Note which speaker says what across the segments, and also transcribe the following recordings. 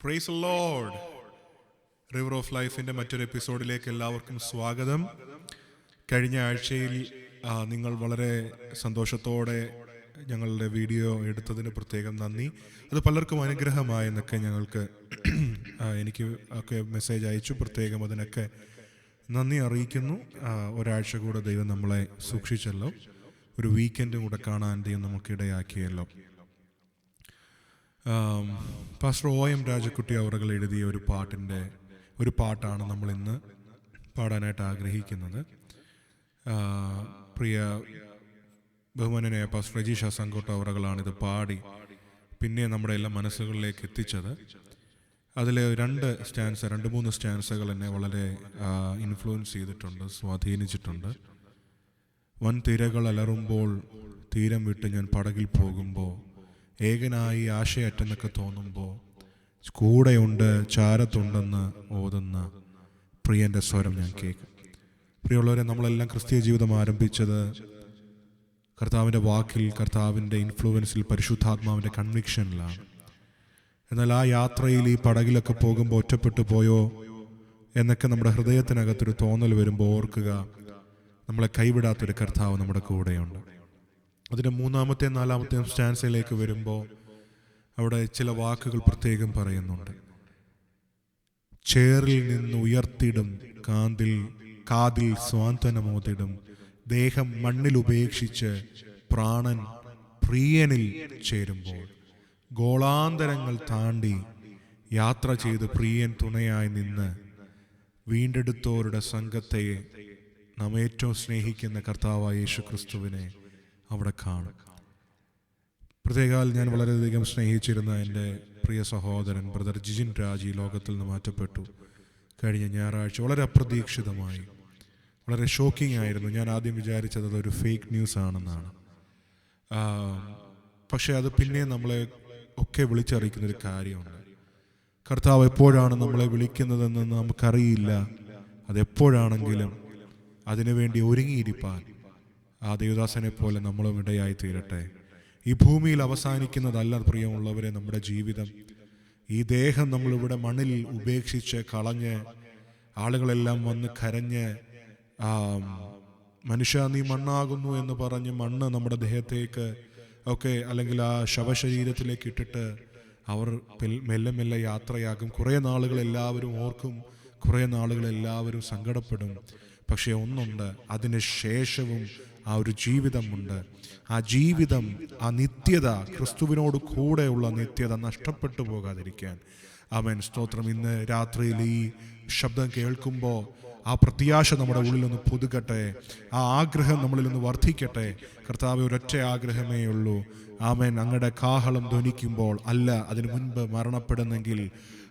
Speaker 1: Praise the Lord. River of ലൈഫിൻ്റെ മറ്റൊരു എപ്പിസോഡിലേക്ക് എല്ലാവർക്കും സ്വാഗതം. കഴിഞ്ഞ ആഴ്ചയിൽ നിങ്ങൾ വളരെ സന്തോഷത്തോടെ ഞങ്ങളുടെ വീഡിയോ എടുത്തതിന് പ്രത്യേകം നന്ദി. അത് പലർക്കും അനുഗ്രഹമായെന്നൊക്കെ എനിക്ക് ഒക്കെ മെസ്സേജ് അയച്ചു. പ്രത്യേകം അതിനൊക്കെ നന്ദി അറിയിക്കുന്നു. ഒരാഴ്ച കൂടെ ദൈവം നമ്മളെ സൂക്ഷിച്ചല്ലോ, ഒരു വീക്കെൻഡും കൂടെ കാണാൻ ദൈവം നമുക്കിടയാക്കിയല്ലോ. പാസ്റ്റർ OM രാജക്കുട്ടി അവറുകൾ എഴുതിയ ഒരു പാട്ടാണ് നമ്മൾ ഇന്ന് പാടാനായിട്ട് ആഗ്രഹിക്കുന്നത്. പ്രിയ ബഹുമാനനായ പാസ്റ്റർ രജീഷ സങ്കോട്ട അവറുകളാണ് ഇത് പാടി പിന്നെ നമ്മുടെ എല്ലാ മനസ്സുകളിലേക്ക് എത്തിച്ചത്. അതിൽ രണ്ട് മൂന്ന് സ്റ്റാൻസകൾ എന്നെ വളരെ ഇൻഫ്ലുവൻസ് ചെയ്തിട്ടുണ്ട്, സ്വാധീനിച്ചിട്ടുണ്ട്. വൻ തിരകൾ അലറുമ്പോൾ തീരം വിട്ട് ഞാൻ പടകിൽ പോകുമ്പോൾ, ഏകനായി ആശയറ്റെന്നൊക്കെ തോന്നുമ്പോൾ, കൂടെയുണ്ട് ചാരത്തുണ്ടെന്ന് ഓതുന്ന പ്രിയൻ്റെ സ്വരം ഞാൻ കേൾക്കും. പ്രിയമുള്ളവരെ, നമ്മളെല്ലാം ക്രിസ്തീയ ജീവിതം ആരംഭിച്ചത് കർത്താവിൻ്റെ വാക്കിൽ, കർത്താവിൻ്റെ ഇൻഫ്ലുവൻസിൽ, പരിശുദ്ധാത്മാവിൻ്റെ കൺവിക്ഷനിലാണ്. എന്നാൽ ആ യാത്രയിൽ ഈ പടകിലൊക്കെ പോകുമ്പോൾ ഒറ്റപ്പെട്ടു പോയോ എന്നൊക്കെ നമ്മുടെ ഹൃദയത്തിനകത്തൊരു തോന്നൽ വരുമ്പോൾ ഓർക്കുക, നമ്മളെ കൈവിടാത്തൊരു കർത്താവ് നമ്മുടെ കൂടെയുണ്ട്. അതിൻ്റെ 3-ാമത്തെയും 4-ാമത്തെയും സ്റ്റാൻസയിലേക്ക് വരുമ്പോൾ അവിടെ ചില വാക്കുകൾ പ്രത്യേകം പറയുന്നുണ്ട്. ചേറിൽ നിന്ന് ഉയർത്തിടും, കാതിൽ സ്വാന്തനമോതിടും, ദേഹം മണ്ണിൽ ഉപേക്ഷിച്ച് പ്രാണൻ പ്രിയനിൽ ചേരുമ്പോൾ, ഗോളാന്തരങ്ങൾ താണ്ടി യാത്ര ചെയ്ത് പ്രിയൻ തുണയായി നിന്ന് വീണ്ടെടുത്തോരുടെ സംഘത്തെ നാം ഏറ്റവും സ്നേഹിക്കുന്ന കർത്താവായ യേശു ക്രിസ്തുവിനെ അവിടെ കാണും. പ്രത്യേകാൽ ഞാൻ വളരെയധികം സ്നേഹിച്ചിരുന്ന എൻ്റെ പ്രിയ സഹോദരൻ ബ്രദർ ജിജിൻ രാജ് ഈ ലോകത്തിൽ നിന്ന് മാറ്റപ്പെട്ടു കഴിഞ്ഞ ഞായറാഴ്ച. വളരെ അപ്രതീക്ഷിതമായി, വളരെ ഷോക്കിംഗ് ആയിരുന്നു. ഞാൻ ആദ്യം വിചാരിച്ചത് അതൊരു ഫേക്ക് ന്യൂസ് ആണെന്നാണ്. പക്ഷേ അത് പിന്നെ നമ്മളെ ഒക്കെ വിളിച്ചറിയിക്കുന്നൊരു കാര്യമുണ്ട്. കർത്താവ് എപ്പോഴാണ് നമ്മളെ വിളിക്കുന്നതെന്ന് നമുക്കറിയില്ല. അതെപ്പോഴാണെങ്കിലും അതിനുവേണ്ടി ഒരുങ്ങിയിരിപ്പാൻ ആ ദേവദാസനെ പോലെ നമ്മളും ഇടയായി തീരട്ടെ. ഈ ഭൂമിയിൽ അവസാനിക്കുന്നതല്ല പ്രിയമുള്ളവരെ നമ്മുടെ ജീവിതം. ഈ ദേഹം നമ്മളിവിടെ മണ്ണിൽ ഉപേക്ഷിച്ച് കളഞ്ഞ്, ആളുകളെല്ലാം വന്ന് കരഞ്ഞ് മനുഷ്യ നീ മണ്ണാകുന്നു എന്ന് പറഞ്ഞ് മണ്ണ് നമ്മുടെ ദേഹത്തേക്ക് ഒക്കെ അല്ലെങ്കിൽ ആ ശവശരീരത്തിലേക്ക് ഇട്ടിട്ട് അവർ മെല്ലെ മെല്ലെ യാത്രയാകും. കുറേ നാളുകൾ എല്ലാവരും ഓർക്കും, കുറേ നാളുകൾ എല്ലാവരും സങ്കടപ്പെടും. പക്ഷേ ഒന്നുണ്ട്, അതിന് ശേഷവും ആ ഒരു ജീവിതമുണ്ട്. ആ ജീവിതം, ആ നിത്യത, ക്രിസ്തുവിനോട് കൂടെയുള്ള നിത്യത നഷ്ടപ്പെട്ടു പോകാതിരിക്കാൻ ആമേൻ, സ്തോത്രം. ഇന്ന് രാത്രിയിൽ ഈ ശബ്ദം കേൾക്കുമ്പോൾ ആ പ്രത്യാശ നമ്മുടെ ഉള്ളിലൊന്ന് പുതുക്കട്ടെ, ആ ആഗ്രഹം നമ്മളിലൊന്ന് വർദ്ധിക്കട്ടെ. കർത്താവ് ഒരൊറ്റ ആഗ്രഹമേ ഉള്ളൂ, ആമേൻ, അങ്ങയുടെ കാഹളം ധ്വനിക്കുമ്പോൾ, അല്ല അതിനു മുൻപ് മരണപ്പെടുന്നെങ്കിൽ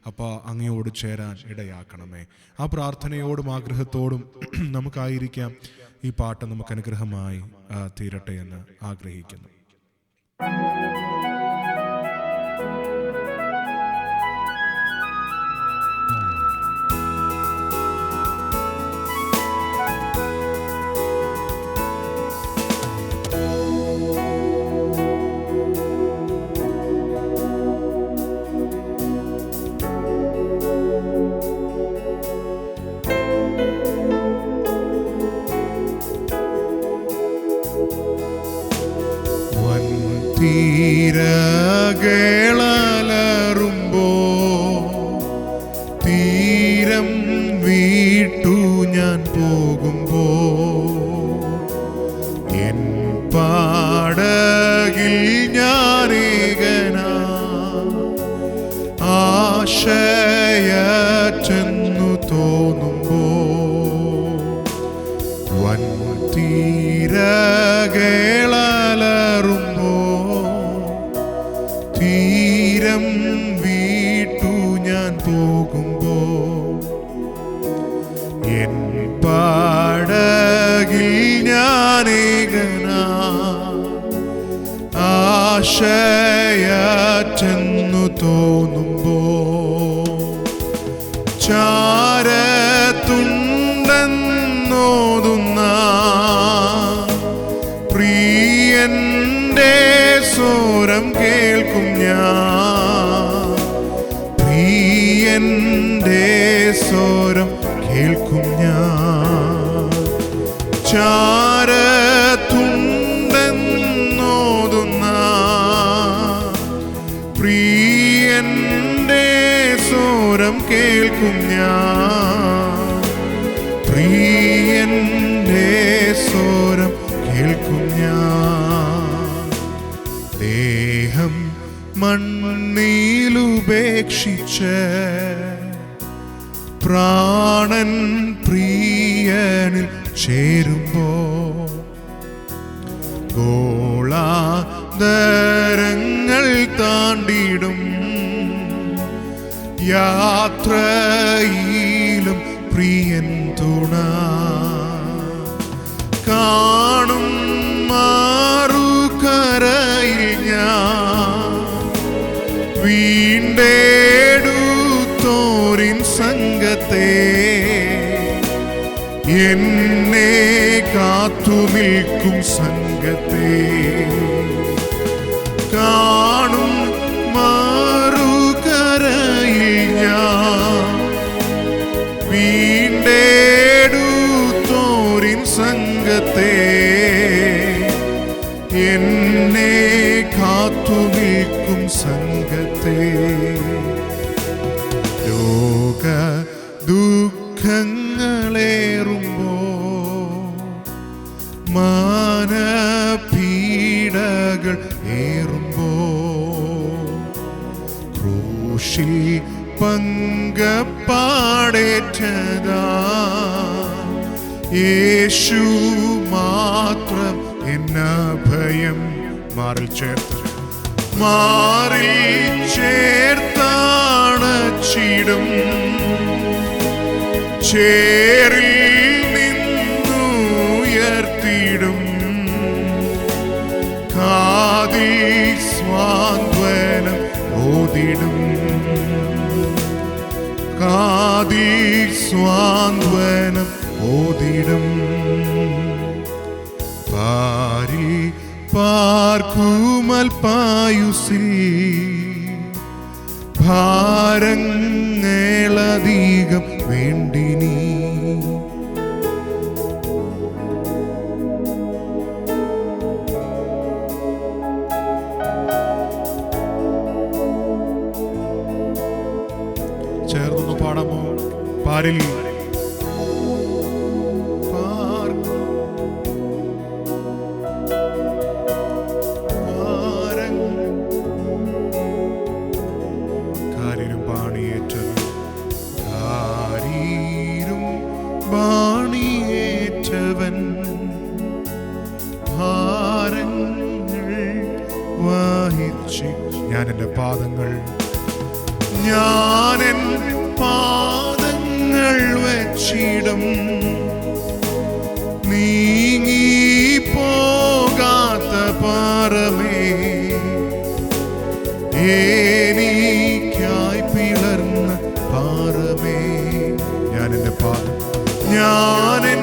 Speaker 1: അപ്പോൾ അങ്ങയോട് ചേരാൻ ഇടയാക്കണമേ. ആ പ്രാർത്ഥനയോടും ആഗ്രഹത്തോടും നമുക്കായിരിക്കാം. ഈ പാട്ട് നമുക്ക് അനുഗ്രഹമായി തീരട്ടെ എന്ന് ആഗ്രഹിക്കുന്നു. തീരകളലറുമ്പോ തീരം വീട്ടു ഞാൻ പോകുമ്പോ, എൻ പാടകിൽ ഞാനേകനാ ആശയറ്റെന്നു തോന്നുമ്പോ, വൻ തീരകളലറുമ്പോ തീരം വീട്ടു ഞാൻ പോകുമ്പോ, എൻ പാടകിൽ ഞാനേകനാ ആശയറ്റെന്നു തോന്നുമ്പോ, ചാരത്തുണ്ടെന്നോതുന്ന പ്രിയന്റെ സ്വരം കേൾക്കും ഞാൻ. സ്വരം കേൾക്കും ഞാൻ. ചാരത്തുണ്ടെന്നോതുന്ന പ്രിയന്റെ സ്വരം കേൾക്കും ഞാൻ. പ്രിയന്റെ സ്വരം കേൾക്കും ഞാൻ. ദേഹം മണ്ണിലുപേക്ഷിച്ച് പ്രാണൻ പ്രിയനിൽ ചേരുമ്പോ ഗോളാന്തരങ്ങൾ താണ്ടിടും യാത്രയിലും പ്രിയൻ തുണ കാണും. മാറുകരയിൽ ഞാൻ വീണ്ടെടുത്തോരിൻ സംഘത്തെ എന്നെ കാത്തുനിൽക്കും സംഘത്തെ കാണും. മാറുകരയിൽ ഞാൻ വീണ്ടെടുത്തോരിൻ സംഘത്തെ എന്നെ കാത്തുനിൽക്കും സംഘത്തെ. ലോക ദുഃഖങ്ങളേറുമ്പോ മാനപീഡകൾ ഏറുമ്പോ ക്രൂശിൽ പങ്കപ്പാടേറ്റതാ യേശു മാത്രം എന്നഭയം. മാറിൽ ചേർത്താണച്ചിടും ചേറിൽ നിന്നുയർത്തിടും കാതിൽ സ്വാന്തനം ഓതിടും. കാതിൽ സ്വാന്തനം ഓതിടും. പാരിൽ പാർക്കുമൽപായുസിൽ ഭാരങ്ങളധികം വേണ്ടിനി. ചേർന്നൊന്ന് പാടാമോ? പാരിൽ ബാണിയേറ്റവൻ ഭാരങ്ങൾ വഹിച്ച് ഞാൻ എൻ്റെ പാദങ്ങൾ വെച്ചിടും നീങ്ങി പോകാത്ത പാറമേ എനിക്കായി പിളർന്ന പാറമേ. ഞാനെൻ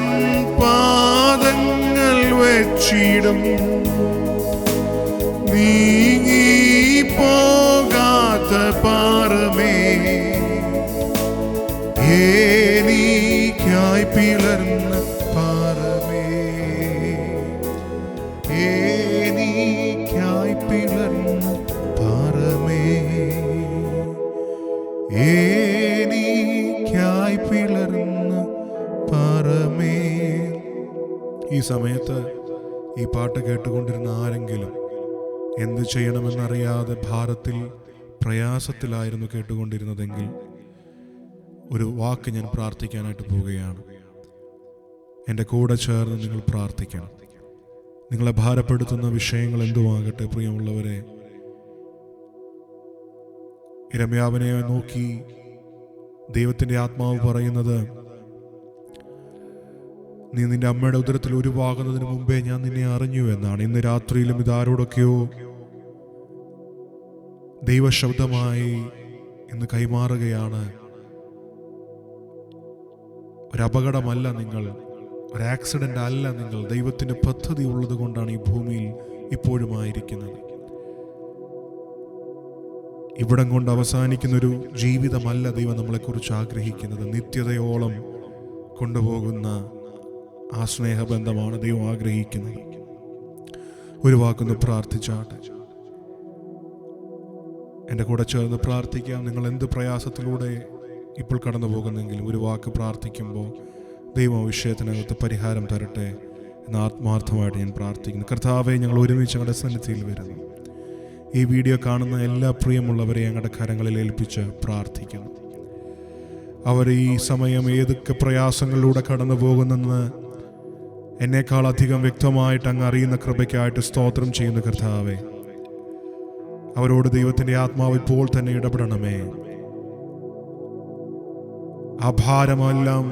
Speaker 1: പാദങ്ങൾ വെച്ചിടും നീങ്ങി പോകാത്ത പാറമേ എനിക്കായി പിളർന്ന പാറമേ. എനിക്കായി പിളർന്ന പാറമേ. എനിക്കായി പിളർന്ന പാറമേ. ഈ സമയത്ത് ഈ പാട്ട് കേട്ടുകൊണ്ടിരുന്ന ആരെങ്കിലും എന്ത് ചെയ്യണമെന്നറിയാതെ ഭാരത്തിൽ പ്രയാസത്തിലായിരുന്നു കേട്ടുകൊണ്ടിരുന്നതെങ്കിൽ ഒരു വാക്ക് ഞാൻ പ്രാർത്ഥിക്കാനായിട്ട് പോവുകയാണ്. എൻ്റെ കൂടെ ചേർന്ന് നിങ്ങൾ പ്രാർത്ഥിക്കണം. നിങ്ങളെ ഭാരപ്പെടുത്തുന്ന വിഷയങ്ങൾ എന്തുമാകട്ടെ പ്രിയമുള്ളവരെ, യിരെമ്യാവിനെ നോക്കി ദൈവത്തിൻ്റെ ആത്മാവ് പറയുന്നത്, നീ നിന്റെ അമ്മയുടെ ഉദരത്തിൽ ഉരുവാകുന്നതിന് മുമ്പേ ഞാൻ നിന്നെ അറിഞ്ഞു എന്നാണ്. ഇന്ന് രാത്രിയിലും ഇതാരോടൊക്കെയോ ദൈവശബ്ദമായി ഇന്ന് കൈമാറുകയാണ്. ഒരപകടമല്ല നിങ്ങൾ, ഒരു ആക്സിഡൻ്റ് അല്ല നിങ്ങൾ. ദൈവത്തിൻ്റെ പദ്ധതി ഉള്ളത് കൊണ്ടാണ് ഈ ഭൂമിയിൽ ഇപ്പോഴുമായിരിക്കുന്നത്. ഇവിടം കൊണ്ട് അവസാനിക്കുന്നൊരു ജീവിതമല്ല ദൈവം നമ്മളെക്കുറിച്ച് ആഗ്രഹിക്കുന്നത്. നിത്യതയോളം കൊണ്ടുപോകുന്ന ആ സ്നേഹബന്ധമാണ് ദൈവം ആഗ്രഹിക്കുന്നത്. ഒരു വാക്കൊന്ന് പ്രാർത്ഥിച്ചാട്ടെ. എൻ്റെ കൂടെ ചേർന്ന് പ്രാർത്ഥിക്കാം. നിങ്ങൾ എന്ത് പ്രയാസത്തിലൂടെ ഇപ്പോൾ കടന്നു പോകുന്നെങ്കിലും ഒരു വാക്ക് പ്രാർത്ഥിക്കുമ്പോൾ ദൈവം ആ വിഷയത്തിനകത്ത് പരിഹാരം തരട്ടെ എന്ന് ആത്മാർത്ഥമായിട്ട് ഞാൻ പ്രാർത്ഥിക്കുന്നു. കർത്താവെ, ഞങ്ങൾ ഒരുമിച്ച് ഞങ്ങളുടെ സന്നിധിയിൽ വരുന്നു. ഈ വീഡിയോ കാണുന്ന എല്ലാ പ്രിയമുള്ളവരെയും ഞങ്ങളുടെ കരങ്ങളിൽ ഏൽപ്പിച്ച് പ്രാർത്ഥിക്കുന്നു. അവർ ഈ സമയം ഏതൊക്കെ പ്രയാസങ്ങളിലൂടെ കടന്നു പോകുന്നെന്ന് എന്നേക്കാൾ അധികം വ്യക്തമായിട്ട് അങ്ങ് അറിയുന്ന കൃപയ്ക്കായിട്ട് സ്തോത്രം ചെയ്യുന്ന കർത്താവെ, അവരോട് ദൈവത്തിൻ്റെ ആത്മാവ് ഇപ്പോൾ തന്നെ ഇടപെടണമേ. ആ ഭാരമെല്ലാം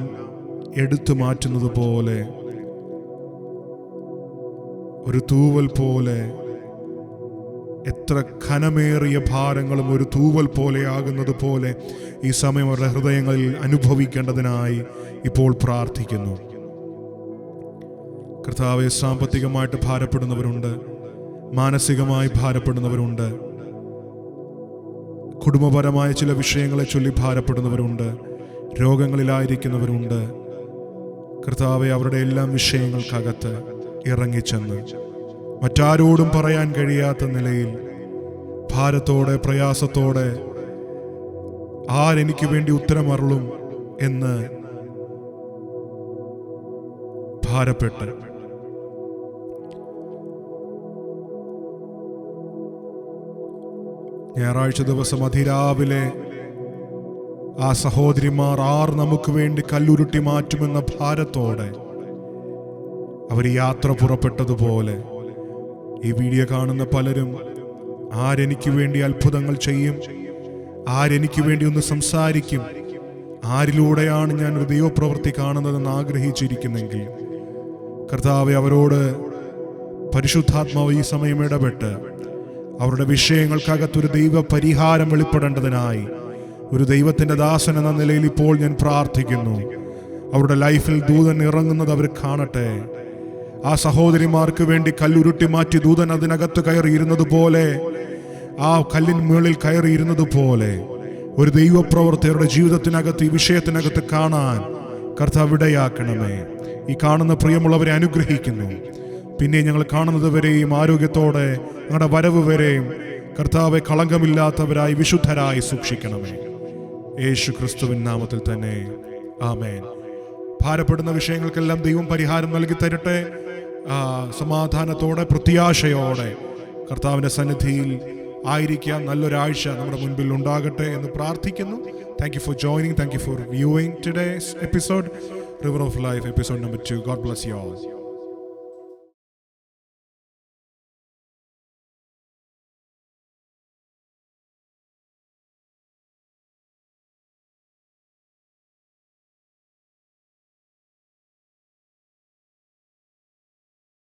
Speaker 1: എടുത്തു മാറ്റുന്നത് പോലെ, ഒരു തൂവൽ പോലെ, എത്ര ഘനമേറിയ ഭാരങ്ങളും ഒരു തൂവൽ പോലെ ആകുന്നത് പോലെ ഈ സമയം അവരുടെ ഹൃദയങ്ങളിൽ അനുഭവിക്കേണ്ടതിനായി ഇപ്പോൾ പ്രാർത്ഥിക്കുന്നു. കർത്താവെ, സാമ്പത്തികമായിട്ട് ഭാരപ്പെടുന്നവരുണ്ട്, മാനസികമായി ഭാരപ്പെടുന്നവരുണ്ട്, കുടുംബപരമായ ചില വിഷയങ്ങളെ ചൊല്ലി ഭാരപ്പെടുന്നവരുണ്ട്, രോഗങ്ങളിലായിരിക്കുന്നവരുണ്ട്. കർത്താവെ, അവരുടെ എല്ലാ വിഷയങ്ങൾക്കകത്ത് ഇറങ്ങിച്ചെന്ന് മറ്റാരോടും പറയാൻ കഴിയാത്ത നിലയിൽ ഭാരത്തോടെ, പ്രയാസത്തോടെ ആരെനിക്ക് വേണ്ടി ഉത്തരമരുളും എന്ന് ഭാരപ്പെട്ട് ഞായറാഴ്ച ദിവസം അതിരാവിലെ ആ സഹോദരിമാർ നമുക്ക് വേണ്ടി കല്ലുരുട്ടി മാറ്റുമെന്ന ഭാരത്തോടെ അവർ യാത്ര പുറപ്പെട്ടതുപോലെ ഈ വീഡിയോ കാണുന്ന പലരും ആരെനിക്ക് വേണ്ടി അത്ഭുതങ്ങൾ ചെയ്യും, ആരെനിക്ക് വേണ്ടി ഒന്ന് സംസാരിക്കും, ആരിലൂടെയാണ് ഞാൻ ഒരു ദൈവപ്രവൃത്തി കാണുന്നതെന്ന് ആഗ്രഹിച്ചിരിക്കുന്നെങ്കിൽ കർത്താവെ, അവരോട് പരിശുദ്ധാത്മാവ് ഈ സമയം ഇടപെട്ട് അവരുടെ വിഷയങ്ങൾക്കകത്തൊരു ദൈവ പരിഹാരം വെളിപ്പെടേണ്ടതിനായി ഒരു ദൈവത്തിൻ്റെ ദാസൻ എന്ന നിലയിൽ ഇപ്പോൾ ഞാൻ പ്രാർത്ഥിക്കുന്നു. അവരുടെ ലൈഫിൽ ദൂതൻ ഇറങ്ങുന്നത് അവർ കാണട്ടെ. ആ സഹോദരിമാർക്ക് വേണ്ടി കല്ലുരുട്ടി മാറ്റി ദൂതൻ അതിനകത്ത് കയറിയിരുന്നത് പോലെ, ആ കല്ലിന് മുകളിൽ കയറിയിരുന്നത് പോലെ ഒരു ദൈവപ്രവർത്തകരുടെ ജീവിതത്തിനകത്ത്, ഈ വിഷയത്തിനകത്ത് കാണാൻ കർത്താവ് ഇടയാക്കണമേ. ഈ കാണുന്ന പ്രിയമുള്ളവരെ അനുഗ്രഹിക്കുന്നു. പിന്നെ ഞങ്ങൾ കാണുന്നത് വരെയും ആരോഗ്യത്തോടെ ഞങ്ങളുടെ വരവ് വരെയും കർത്താവെ കളങ്കമില്ലാത്തവരായി വിശുദ്ധരായി സൂക്ഷിക്കണമേ. യേശു ക്രിസ്തുവിൻ നാമത്തിൽ തന്നെ ആമേൻ. ഭാരപ്പെടുന്ന വിഷയങ്ങൾക്കെല്ലാം ദൈവം പരിഹാരം നൽകി തരട്ടെ. സമാധാനത്തോടെ, പ്രത്യാശയോടെ കർത്താവിൻ്റെ സന്നിധിയിൽ ആയിരിക്കാൻ നല്ലൊരാഴ്ച നമ്മുടെ മുൻപിൽ ഉണ്ടാകട്ടെ എന്ന് പ്രാർത്ഥിക്കുന്നു. Thank you for joining. Thank you for viewing today's episode, River of Life, episode number 2. God bless you all.